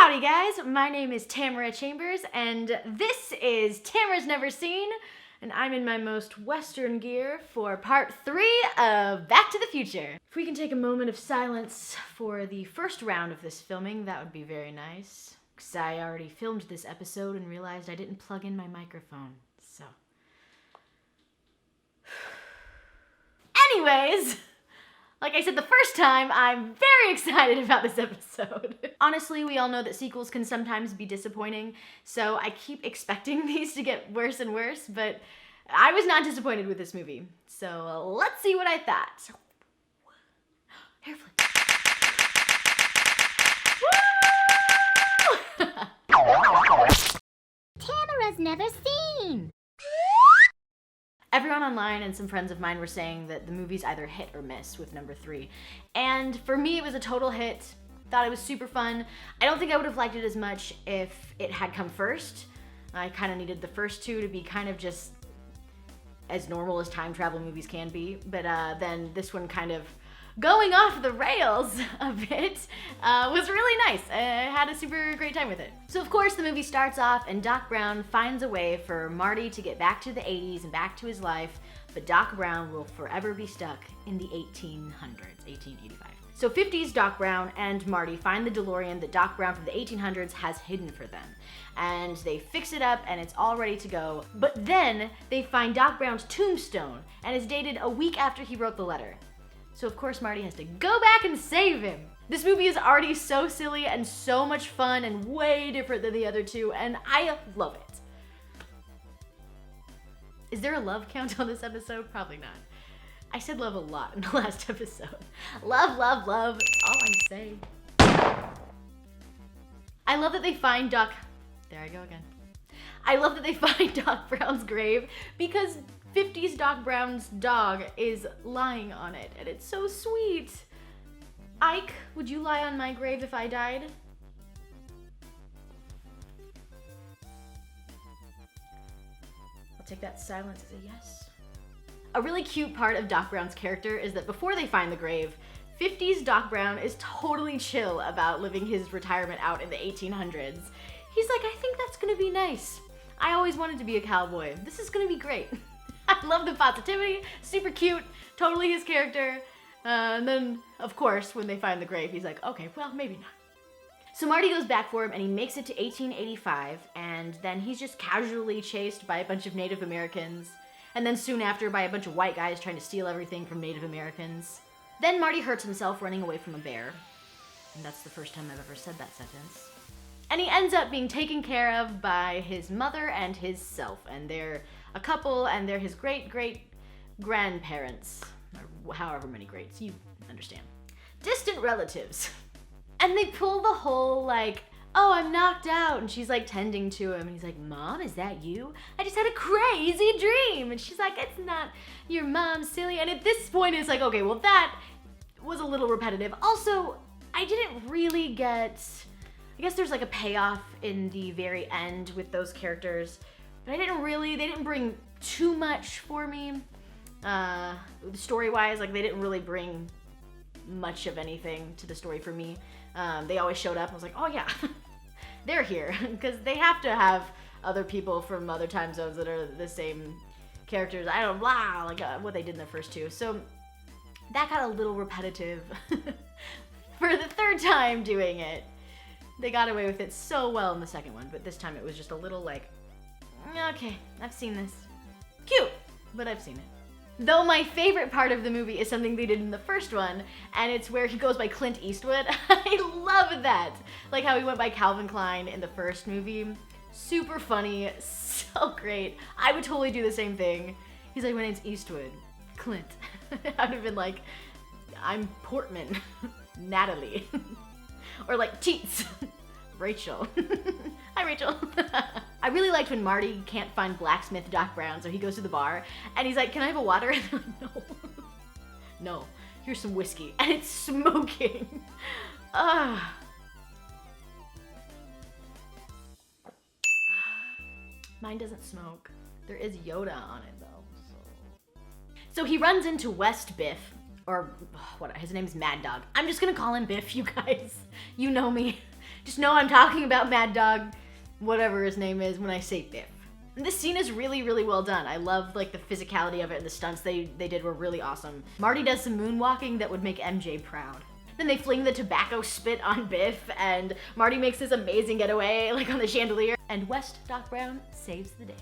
Howdy guys, my name is Tamara Chambers, and this is Tamara's Never Seen, and I'm in my most Western gear for part 3 of Back to the Future. If we can take a moment of silence for the first round of this filming, that would be very nice. Because I already filmed this episode and realized I didn't plug in my microphone, so. Anyways, like I said the first time, I'm very excited about this episode. Honestly, we all know that sequels can sometimes be disappointing, so I keep expecting these to get worse and worse, but I was not disappointed with this movie. So let's see what I thought. Hair flip. Tamara's Never Seen. Everyone online and some friends of mine were saying that the movie's either hit or miss with number 3. And for me, it was a total hit. Thought it was super fun. I don't think I would have liked it as much if it had come first. I kind of needed the first two to be kind of just as normal as time travel movies can be. But then this one kind of going off the rails a bit was really nice. I had a super great time with it. So of course the movie starts off and Doc Brown finds a way for Marty to get back to the 80s and back to his life, but Doc Brown will forever be stuck in the 1800s, 1885. So 50s Doc Brown and Marty find the DeLorean that Doc Brown from the 1800s has hidden for them. And they fix it up and it's all ready to go. But then they find Doc Brown's tombstone and it's dated a week after he wrote the letter. So of course Marty has to go back and save him. This movie is already so silly and so much fun and way different than the other two, and I love it. Is there a love count on this episode? Probably not. I said love a lot in the last episode. Love, love, love, all I say. I love that they find Doc... There I go again. I love that they find Doc Brown's grave because 50s Doc Brown's dog is lying on it, and it's so sweet. Ike, would you lie on my grave if I died? I'll take that silence as a yes. A really cute part of Doc Brown's character is that before they find the grave, 50s Doc Brown is totally chill about living his retirement out in the 1800s. He's like, I think that's gonna be nice. I always wanted to be a cowboy. This is gonna be great. I love the positivity, super cute, totally his character. And then, of course, when they find the grave, he's like, okay, well, maybe not. So Marty goes back for him and he makes it to 1885, and then he's just casually chased by a bunch of Native Americans, and then soon after by a bunch of white guys trying to steal everything from Native Americans. Then Marty hurts himself running away from a bear, and that's the first time I've ever said that sentence. And he ends up being taken care of by his mother and his self, and they're a couple, and they're his great-great-grandparents, or however many greats, you understand. Distant relatives. And they pull the whole, like, oh, I'm knocked out, and she's, like, tending to him, and he's like, Mom, is that you? I just had a crazy dream, and she's like, it's not your mom, silly, and at this point, it's like, okay, well, that was a little repetitive. Also, I didn't really get... I guess there's like a payoff in the very end with those characters, but they didn't bring too much for me. Story-wise, like they didn't really bring much of anything to the story for me. They always showed up, I was like, oh yeah, they're here, because they have to have other people from other time zones that are the same characters. I don't blah, like what they did in the first two. So that got a little repetitive for the third time doing it. They got away with it so well in the second one, but this time it was just a little like, okay, I've seen this. Cute, but I've seen it. Though my favorite part of the movie is something they did in the first one, and it's where he goes by Clint Eastwood. I love that. Like how he went by Calvin Klein in the first movie. Super funny, so great. I would totally do the same thing. He's like, my name's Eastwood. Clint. I'd have been like, I'm Portman. Natalie. Or like Teets. Rachel. Hi, Rachel. I really liked when Marty can't find blacksmith Doc Brown, so he goes to the bar, and he's like, can I have a water? And I'm like, no. No, here's some whiskey. And it's smoking. Mine doesn't smoke. There is Yoda on it, though. So he runs into West Biff, or what? His name's Mad Dog. I'm just gonna call him Biff, you guys. You know me. Just know I'm talking about Mad Dog, whatever his name is, when I say Biff. And this scene is really, really well done. I love like the physicality of it, and the stunts they did were really awesome. Marty does some moonwalking that would make MJ proud. Then they fling the tobacco spit on Biff, and Marty makes this amazing getaway like on the chandelier, and West Doc Brown saves the day.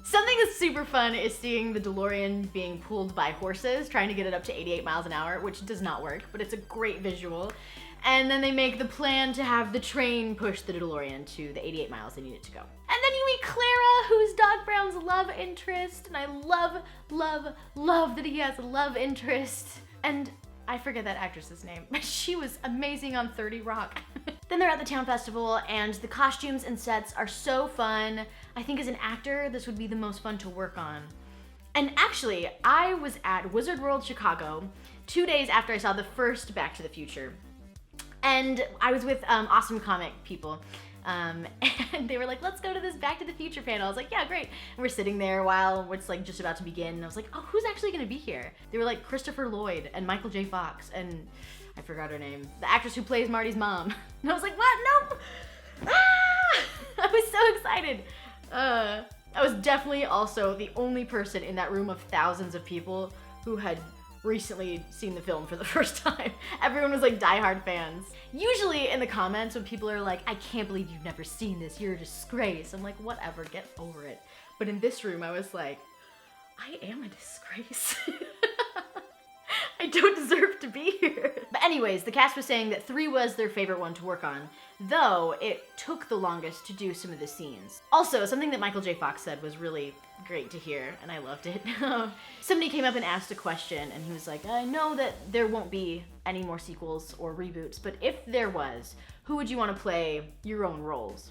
Something that's super fun is seeing the DeLorean being pulled by horses, trying to get it up to 88 miles an hour, which does not work, but it's a great visual. And then they make the plan to have the train push the DeLorean to the 88 miles they need it to go. And then you meet Clara, who's Doc Brown's love interest, and I love, love, love that he has a love interest. And I forget that actress's name, but she was amazing on 30 Rock. Then they're at the town festival, and the costumes and sets are so fun. I think as an actor, this would be the most fun to work on. And actually, I was at Wizard World Chicago 2 days after I saw the first Back to the Future. And I was with awesome comic people. And they were like, let's go to this Back to the Future panel. I was like, yeah, great. And we're sitting there while it's like just about to begin. And I was like, oh, who's actually gonna be here? They were like Christopher Lloyd and Michael J. Fox and I forgot her name. The actress who plays Marty's mom. And I was like, what? Nope. Ah! I was so excited. I was definitely also the only person in that room of thousands of people who had recently seen the film for the first time. Everyone was like diehard fans. Usually in the comments when people are like, I can't believe you've never seen this, you're a disgrace. I'm like, whatever, get over it. But in this room I was like, I am a disgrace. I don't deserve to be here. But anyways, the cast was saying that 3 was their favorite one to work on, though it took the longest to do some of the scenes. Also, something that Michael J. Fox said was really great to hear, and I loved it. Somebody came up and asked a question, and he was like, I know that there won't be any more sequels or reboots, but if there was, who would you want to play your own roles?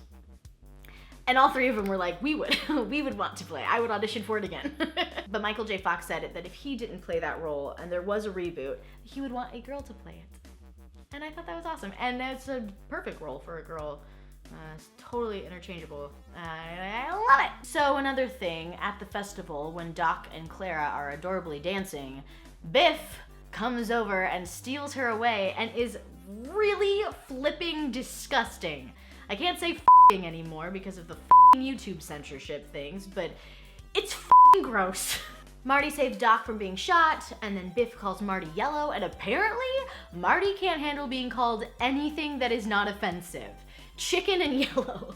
And all 3 of them were like, we would. We would want to play. I would audition for it again. But Michael J. Fox said that if he didn't play that role and there was a reboot, he would want a girl to play it. And I thought that was awesome. And that's a perfect role for a girl. It's totally interchangeable. I love it. So another thing, at the festival, when Doc and Clara are adorably dancing, Biff comes over and steals her away and is really flipping disgusting. I can't say f***ing anymore because of the f***ing YouTube censorship things, but it's f***ing gross. Marty saves Doc from being shot, and then Biff calls Marty yellow, and apparently Marty can't handle being called anything that is not offensive. Chicken and yellow.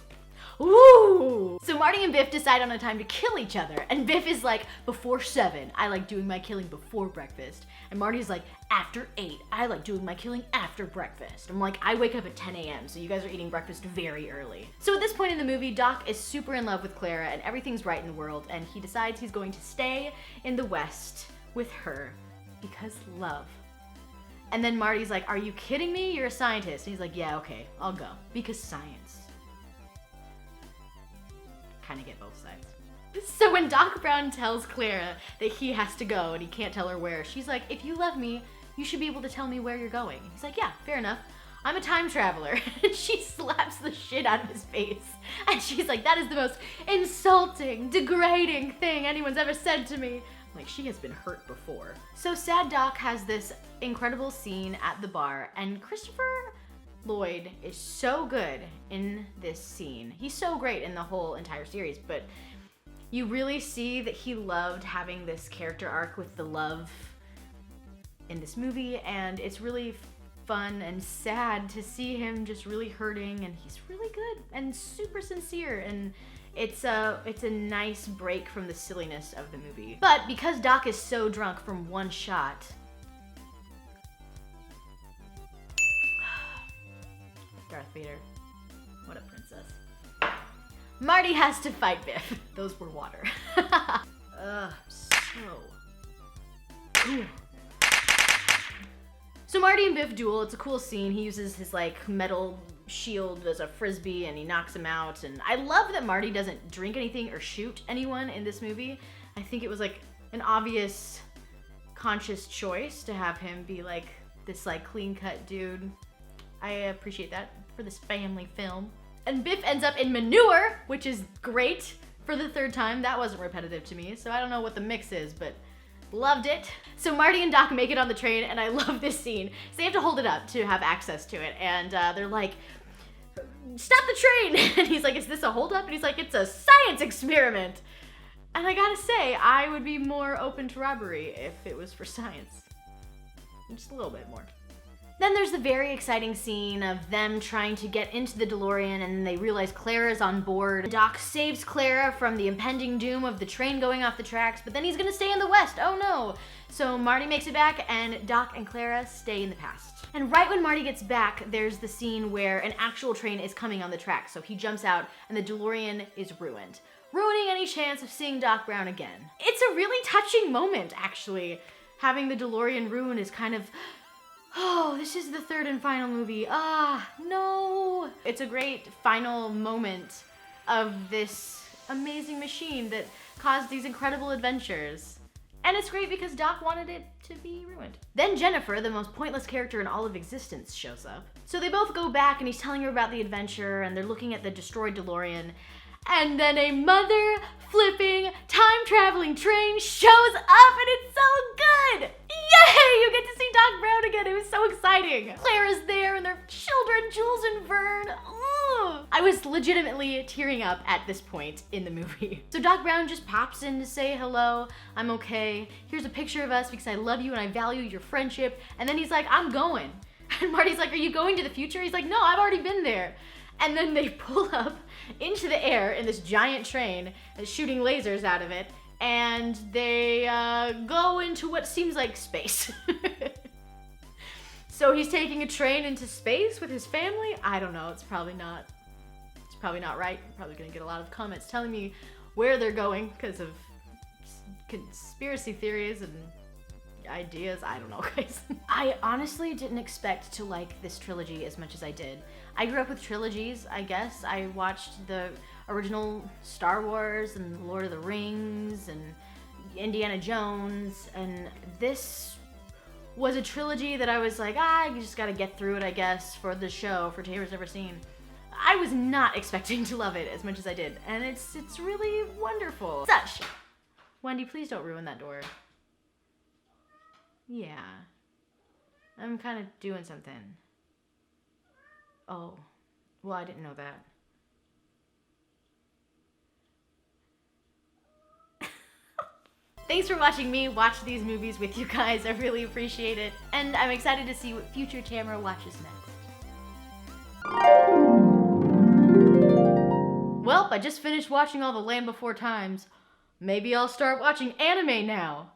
Ooh! So Marty and Biff decide on a time to kill each other, and Biff is like, before 7, I like doing my killing before breakfast. And Marty's like, after 8, I like doing my killing after breakfast. I'm like, I wake up at 10 a.m., so you guys are eating breakfast very early. So at this point in the movie, Doc is super in love with Clara, and everything's right in the world, and he decides he's going to stay in the West with her because love. And then Marty's like, are you kidding me? You're a scientist. And he's like, yeah, okay, I'll go. Because science. Kind of get both sides. So when Doc Brown tells Clara that he has to go and he can't tell her where, she's like, if you love me, you should be able to tell me where you're going. And he's like, yeah, fair enough. I'm a time traveler. And she slaps the shit out of his face. And she's like, that is the most insulting, degrading thing anyone's ever said to me. Like, she has been hurt before. So Sad Doc has this incredible scene at the bar, and Christopher Lloyd is so good in this scene. He's so great in the whole entire series, but you really see that he loved having this character arc with the love in this movie, and it's really fun and sad to see him just really hurting, and he's really good and super sincere, and it's a nice break from the silliness of the movie. But because Doc is so drunk from one shot, Darth Vader, what a princess. Marty has to fight Biff. Those were water. So Marty and Biff duel. It's a cool scene. He uses his like metal shield as a frisbee and he knocks him out. And I love that Marty doesn't drink anything or shoot anyone in this movie. I think it was like an obvious conscious choice to have him be like this like clean cut dude. I appreciate that for this family film. And Biff ends up in manure, which is great for the 3rd time. That wasn't repetitive to me, so I don't know what the mix is, but Loved it. So Marty and Doc make it on the train, and I love this scene. So they have to hold it up to have access to it, and they're like, stop the train! And he's like, is this a holdup? And he's like, it's a science experiment! And I gotta say, I would be more open to robbery if it was for science. Just a little bit more. Then there's the very exciting scene of them trying to get into the DeLorean, and then they realize Clara's on board. Doc saves Clara from the impending doom of the train going off the tracks, but then he's gonna stay in the West, oh no! So Marty makes it back, and Doc and Clara stay in the past. And right when Marty gets back, there's the scene where an actual train is coming on the tracks, so he jumps out, and the DeLorean is ruined, ruining any chance of seeing Doc Brown again. It's a really touching moment, actually. Having the DeLorean ruined is kind of, oh, this is the third and final movie. Ah, no. It's a great final moment of this amazing machine that caused these incredible adventures. And it's great because Doc wanted it to be ruined. Then Jennifer, the most pointless character in all of existence, shows up. So they both go back and he's telling her about the adventure and they're looking at the destroyed DeLorean. And then a mother-flipping, time-traveling train shows up and it's so good! Yay! You get to see Doc Brown again, it was so exciting! Clara's there and their children, Jules and Vern. Ugh. I was legitimately tearing up at this point in the movie. So Doc Brown just pops in to say hello, I'm okay, here's a picture of us because I love you and I value your friendship. And then he's like, I'm going. And Marty's like, are you going to the future? He's like, no, I've already been there. And then they pull up into the air in this giant train that's shooting lasers out of it, and they go into what seems like space. So he's taking a train into space with his family? I don't know, it's probably not right. I'm probably gonna get a lot of comments telling me where they're going because of conspiracy theories and ideas. I don't know, guys. I honestly didn't expect to like this trilogy as much as I did. I grew up with trilogies, I guess. I watched the original Star Wars and Lord of the Rings and Indiana Jones, and this was a trilogy that I was like, you just gotta get through it, I guess, for the show, for Tamara's Never Seen. I was not expecting to love it as much as I did, and it's really wonderful. Such. Wendy, please don't ruin that door. Yeah. I'm kind of doing something. Oh. Well, I didn't know that. Thanks for watching me watch these movies with you guys. I really appreciate it. And I'm excited to see what future Tamara watches next. Well, I just finished watching all the Land Before Times. Maybe I'll start watching anime now.